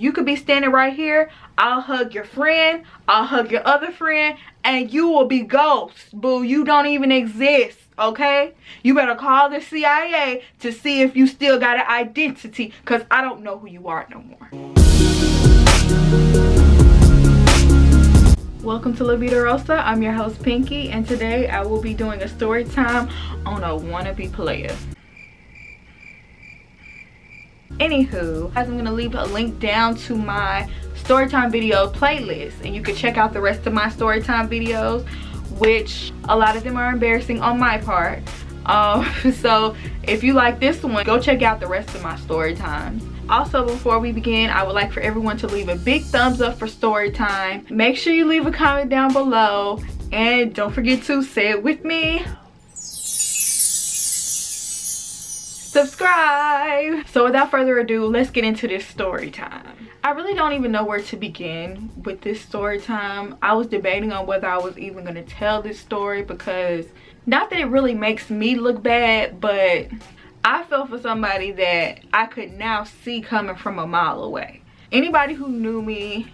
You could be standing right here, I'll hug your friend, I'll hug your other friend, and you will be ghost, boo. You don't even exist, okay? You better call the CIA to see if you still got an identity, because I don't know who you are no more. Welcome to La Vida Rosa. I'm your host, Pinky, and today I will be doing a story time on a wannabe player. Anywho, guys, I'm gonna leave a link down to my storytime video playlist, and you can check out the rest of my storytime videos, which a lot of them are embarrassing on my part. So if you like this one, go check out the rest of my story times. Also, before we begin, I would like for everyone to leave a big thumbs up for story time. Make sure you leave a comment down below, and don't forget to say it with me. Subscribe. So without further ado, let's get into this story time. I really don't even know where to begin with this story time. I was debating on whether I was even going to tell this story, because not that it really makes me look bad, but I feel for somebody that I could now see coming from a mile away. Anybody who knew me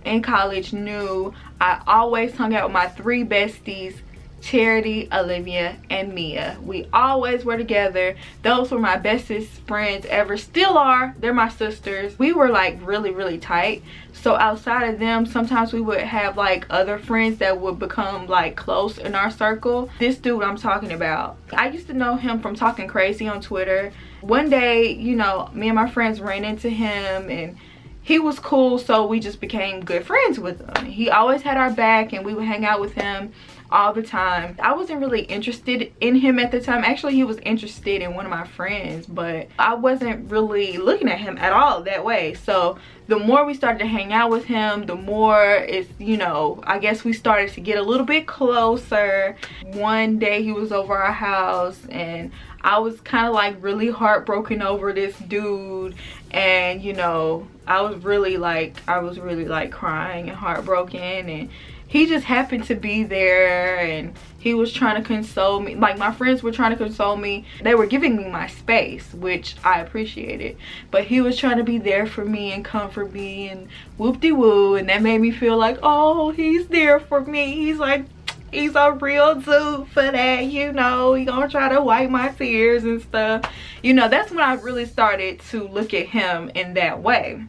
in college knew I always hung out with my three besties, Charity, Olivia, and Mia. We always were together. Those were my bestest friends ever, still are. They're my sisters. We were like really tight. So outside of them, sometimes we would have like other friends that would become like close in our circle. This dude I'm talking about, I used to know him from talking crazy on Twitter. One day, you know, me and my friends ran into him, and he was cool, so we just became good friends with him. He always had our back, and we would hang out with him all the time. I wasn't really interested in him at the time. Actually, he was interested in one of my friends, but I wasn't really looking at him at all that way. So the more we started to hang out with him, the more it's, you know, I guess we started to get a little bit closer. One day he was over our house, and I was kind of like really heartbroken over this dude, and you know, I was really like crying and heartbroken, and he just happened to be there, and he was trying to console me. Like, my friends were trying to console me. They were giving me my space, which I appreciated, but he was trying to be there for me and comfort me and whoop-de-woo, and that made me feel like, oh, he's there for me. He's like, he's a real dude for that, you know. He gonna try to wipe my tears and stuff. You know, that's when I really started to look at him in that way.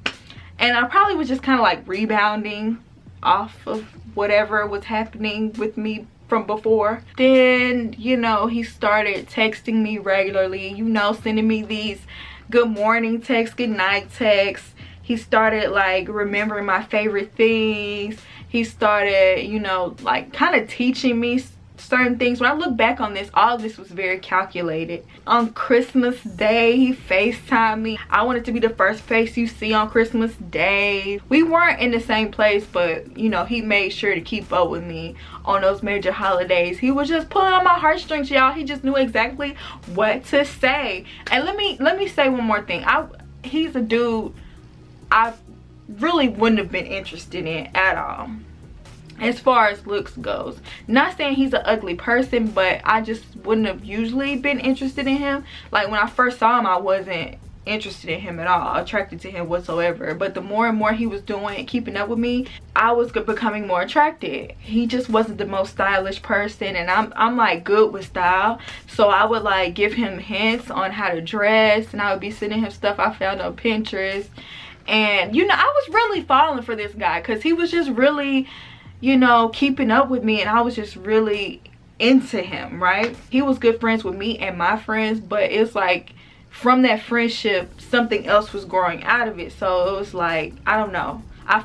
And I probably was just kind of like rebounding off of whatever was happening with me from before. Then, you know, he started texting me regularly, you know, sending me these good morning texts, good night texts. He started like remembering my favorite things. He started, you know, like kind of teaching me certain things. When I look back on this, all of this was very calculated. On Christmas Day, he FaceTimed me. I wanted to be the first face you see on Christmas Day. We weren't in the same place, but you know, he made sure to keep up with me on those major holidays. He was just pulling on my heartstrings, y'all. He just knew exactly what to say. And let me say one more thing. He's a dude I really wouldn't have been interested in at all as far as looks goes. Not saying he's an ugly person, but I just wouldn't have usually been interested in him. Like, when I first saw him, I wasn't interested in him at all, attracted to him whatsoever. But the more and more he was doing, keeping up with me, I was becoming more attracted. He just wasn't the most stylish person, and I'm like good with style, so I would like give him hints on how to dress, and I would be sending him stuff I found on Pinterest. And you know, I was really falling for this guy, because he was just really, you know, keeping up with me, and I was just really into him, right? He was good friends with me and my friends, but it's like from that friendship something else was growing out of it. So it was like, I don't know, I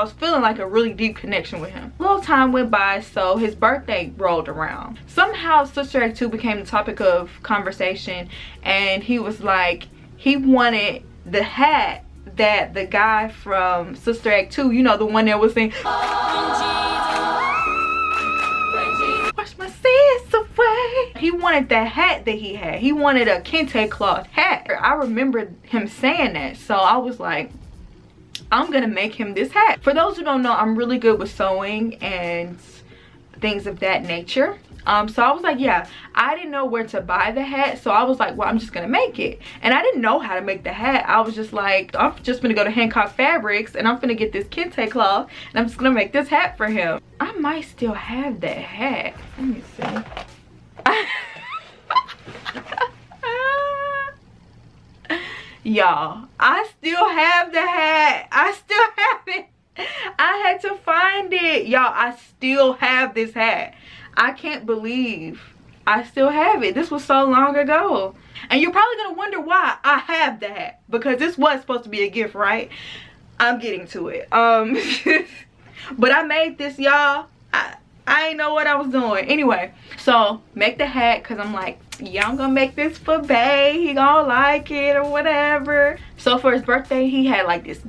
was feeling like a really deep connection with him. A little time went by, so his birthday rolled around. Somehow Sister Act 2 became the topic of conversation, and he was like, he wanted the hat that the guy from Sister Act 2, you know, the one that was saying, wash my sins away. He wanted that hat that he had. He wanted a kente cloth hat. I remember him saying that, so I was like, I'm gonna make him this hat. For those who don't know, I'm really good with sewing and things of that nature. So I was like, yeah, I didn't know where to buy the hat, so I was like, well, I'm just gonna make it. And I didn't know how to make the hat. I was just like, I'm just gonna go to Hancock Fabrics and I'm gonna get this kente cloth and I'm just gonna make this hat for him. I might still have that hat. Let me see. Y'all, I still have the hat. I still have it. I had to find it. Y'all, I still have this hat. I can't believe I still have it. This was so long ago. And you're probably gonna wonder why I have the hat, because this was supposed to be a gift, right? I'm getting to it. But I made this, y'all. I ain't know what I was doing. Anyway, so make the hat, because I'm like, yeah, I'm gonna make this for Bae. He gonna like it or whatever. So for his birthday, he had like this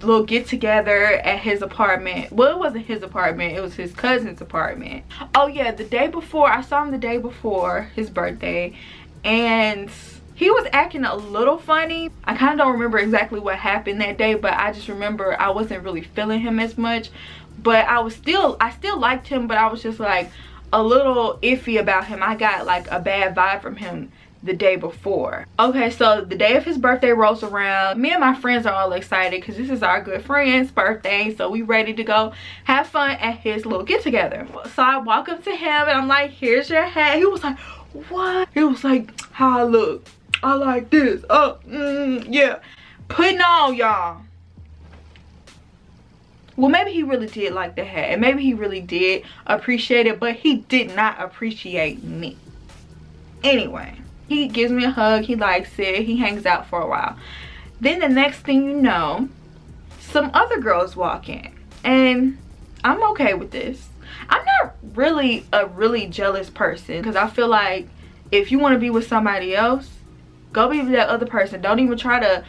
little get together at his apartment. Well, it wasn't his apartment, it was his cousin's apartment. Oh yeah, the day before, I saw him the day before his birthday, and he was acting a little funny. I kind of don't remember exactly what happened that day, but I just remember I wasn't really feeling him as much. But I still liked him, but I was just like a little iffy about him. I got like a bad vibe from him the day before. Okay, so the day of his birthday rolls around. Me and my friends are all excited because this is our good friend's birthday, so we ready to go have fun at his little get together. So I walk up to him and I'm like, here's your hat. He was like, what? He was like, how I look? I like this. Oh, yeah. Putting on, y'all. Well, maybe he really did like the hat, and maybe he really did appreciate it, but he did not appreciate me. Anyway, he gives me a hug, he likes it, he hangs out for a while. Then the next thing you know, some other girls walk in, and I'm okay with this. I'm not really a really jealous person, because I feel like if you want to be with somebody else, go be with that other person. Don't even try to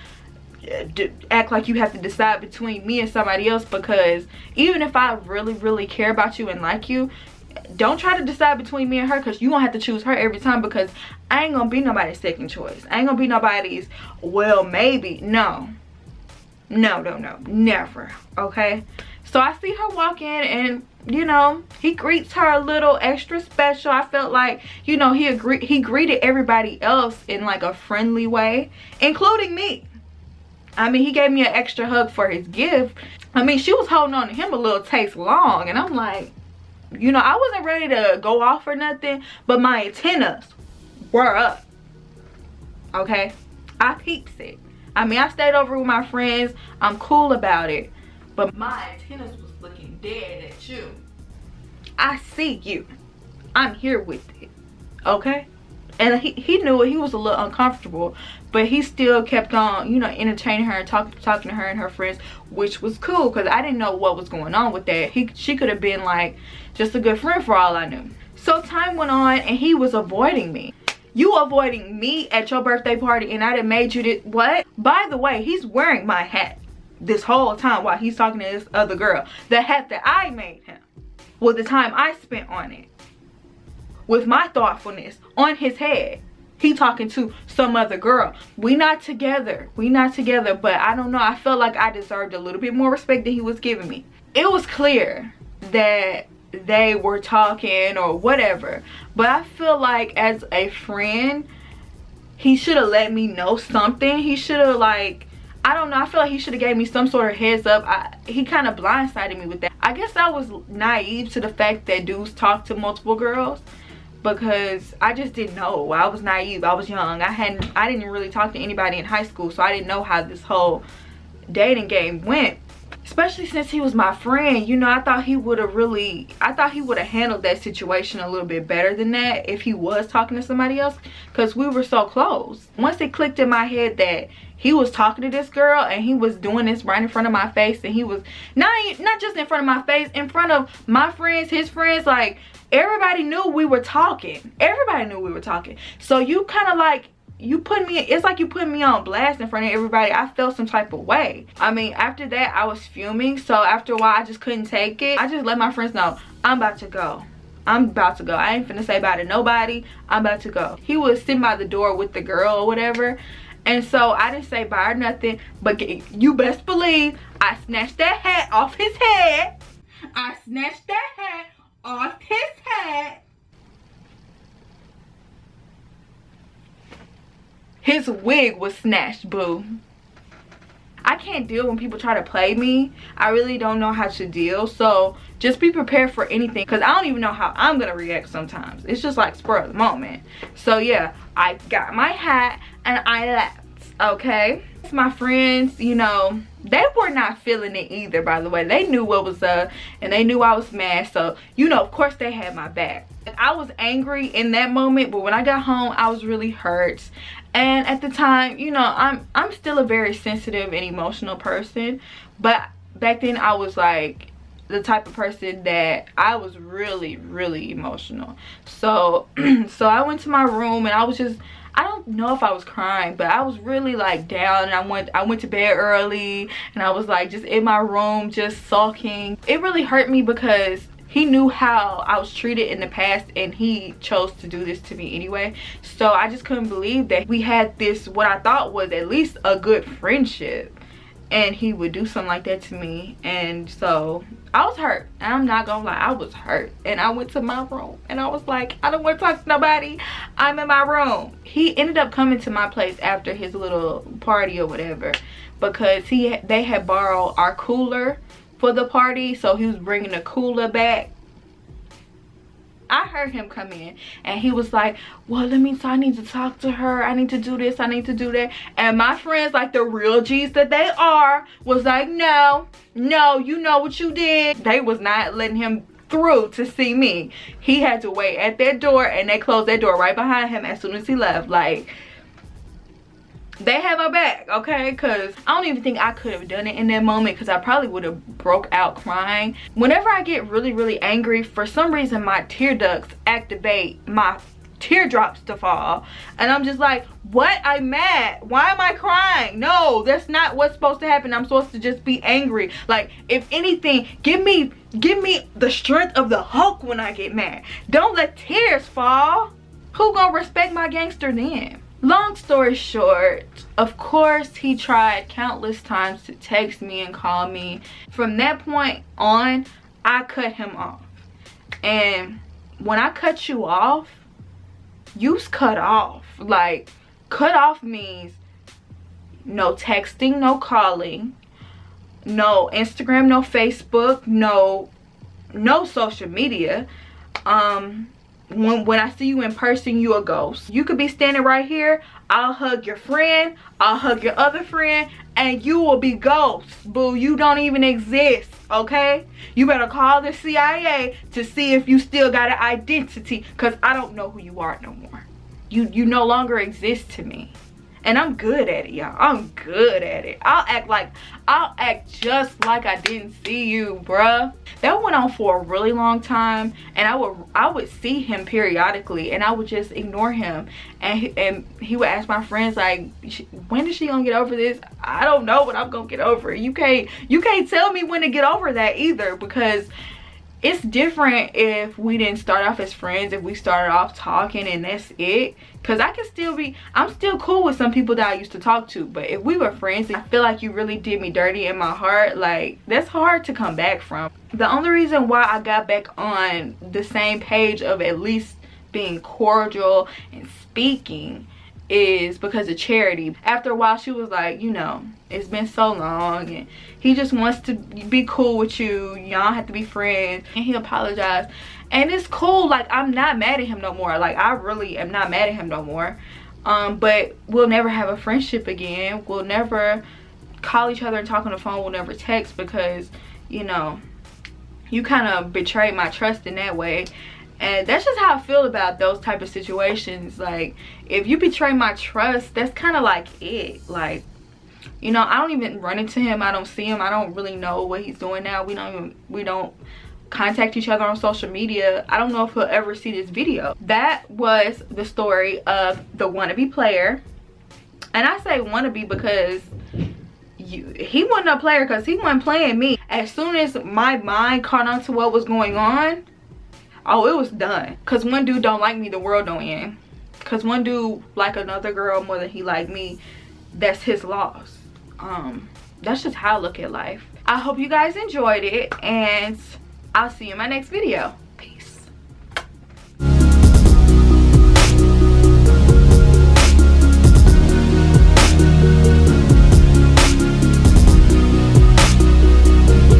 act like you have to decide between me and somebody else, because even if I really care about you and like you, don't try to decide between me and her, because you gonna have to choose her every time, because I ain't gonna be nobody's second choice. I ain't gonna be nobody's, well, maybe. No, never. Okay, so I see her walk in, and you know, he greets her a little extra special. I felt like, you know, he greeted everybody else in like a friendly way, including me. I mean, he gave me an extra hug for his gift. I mean, she was holding on to him a little taste long, and I'm like, you know, I wasn't ready to go off or nothing, but my antennas were up. Okay, I peeped it. I mean, I stayed over with my friends. I'm cool about it, but my antennas was looking dead at you. I see you. I'm here with it. Okay. And he knew it. He was a little uncomfortable, but he still kept on, you know, entertaining her and talking to her and her friends, which was cool, because I didn't know what was going on with that. She could have been like just a good friend for all I knew. So time went on, and he was avoiding me. You avoiding me at your birthday party, and I done made you this. What? By the way, he's wearing my hat this whole time while he's talking to this other girl. The hat that I made him, with the time I spent on it, with my thoughtfulness on his head. He talking to some other girl. We not together, but I don't know, I felt like I deserved a little bit more respect than he was giving me. It was clear that they were talking or whatever, but I feel like as a friend, he should have let me know something. He should have, like, I don't know, I feel like he should have gave me some sort of heads up. He kind of blindsided me with that. I guess I was naive to the fact that dudes talk to multiple girls, because I just didn't know. I was naive. I was young. I didn't really talk to anybody in high school, so I didn't know how this whole dating game went. Especially since he was my friend, you know, I thought he would have handled that situation a little bit better than that if he was talking to somebody else, because we were so close. Once it clicked in my head that he was talking to this girl and he was doing this right in front of my face, and he was not just in front of my face, in front of my friends, his friends, like everybody knew we were talking. Everybody knew we were talking. So you kind of like, it's like you put me on blast in front of everybody. I felt some type of way. I mean, after that, I was fuming. So after a while, I just couldn't take it. I just let my friends know, I'm about to go. I ain't finna say bye to nobody. I'm about to go. He was sitting by the door with the girl or whatever. And so I didn't say bye or nothing. But you best believe I snatched that hat off his head. his wig was snatched, boo. I can't deal when people try to play me. I really don't know how to deal. So just be prepared for anything, because I don't even know how I'm gonna react sometimes. It's just like spur of the moment. So yeah, I got my hat and I left, okay? My friends, you know, they were not feeling it either, by the way. They knew what was up and they knew I was mad. So, you know, of course they had my back. I was angry in that moment, but when I got home, I was really hurt. And at the time, you know, I'm still a very sensitive and emotional person, but back then I was like the type of person that I was really, really emotional. So so I went to my room and I was just, I don't know if I was crying, but I was really like down, and I went to bed early, and I was like just in my room just sulking. It really hurt me because he knew how I was treated in the past, and he chose to do this to me anyway. So I just couldn't believe that we had this, what I thought was at least a good friendship, and he would do something like that to me. And so I was hurt. I'm not gonna lie, I was hurt. And I went to my room and I was like, I don't want to talk to nobody. I'm in my room. He ended up coming to my place after his little party or whatever, because they had borrowed our cooler for the party, so he was bringing the cooler back. I heard him come in and he was like, well, I need to talk to her, I need to do this, I need to do that. And my friends, like the real G's that they are, was like, no, you know what you did. They was not letting him through to see me. He had to wait at that door, and they closed that door right behind him as soon as he left. Like, they had my back, okay? Because I don't even think I could have done it in that moment, because I probably would have broke out crying. Whenever I get really, really angry, for some reason my tear ducts activate my teardrops to fall, and I'm just like, what? I'm mad. Why am I crying? No, that's not what's supposed to happen. I'm supposed to just be angry. Like, if anything, give me the strength of the Hulk when I get mad. Don't let tears fall. Who gonna respect my gangster then? Long story short, of course he tried countless times to text me and call me. From that point on, I cut him off. And when I cut you off, you's cut off. Like, cut off means no texting, no calling, no Instagram, no Facebook, no social media. When I see you in person, you a ghost. You could be standing right here, I'll hug your friend, I'll hug your other friend, and you will be ghost, boo. You don't even exist, okay? You better call the CIA to see if you still got an identity, because I don't know who you are no more. You no longer exist to me. And I'm good at it, y'all. I'm good at it. I'll act just like I didn't see you, bruh. That went on for a really long time, and I would see him periodically, and I would just ignore him. And he would ask my friends, like, when is she gonna get over this? I don't know, but I'm gonna get over it. You can't tell me when to get over that either, because it's different if we didn't start off as friends, if we started off talking and that's it. Because I'm still cool with some people that I used to talk to. But if we were friends, I feel like you really did me dirty in my heart. Like, that's hard to come back from. The only reason why I got back on the same page of at least being cordial and speaking is because of Charity. After a while, she was like, you know, it's been so long and he just wants to be cool with you, y'all have to be friends. And he apologized, and it's cool. Like, I'm not mad at him no more. Like, I really am not mad at him no more. But we'll never have a friendship again. We'll never call each other and talk on the phone. We'll never text, because, you know, you kind of betrayed my trust in that way. And that's just how I feel about those type of situations. Like, if you betray my trust, that's kind of like it. Like, you know, I don't even run into him. I don't see him. I don't really know what he's doing now. We don't contact each other on social media. I don't know if he'll ever see this video. That was the story of the wannabe player. And I say wannabe because he wasn't a player, because he wasn't playing me. As soon as my mind caught on to what was going on, oh, it was done. Because one dude don't like me, the world don't end. Because one dude like another girl more than he like me, that's his loss. That's just how I look at life. I hope you guys enjoyed it, and I'll see you in my next video. Peace.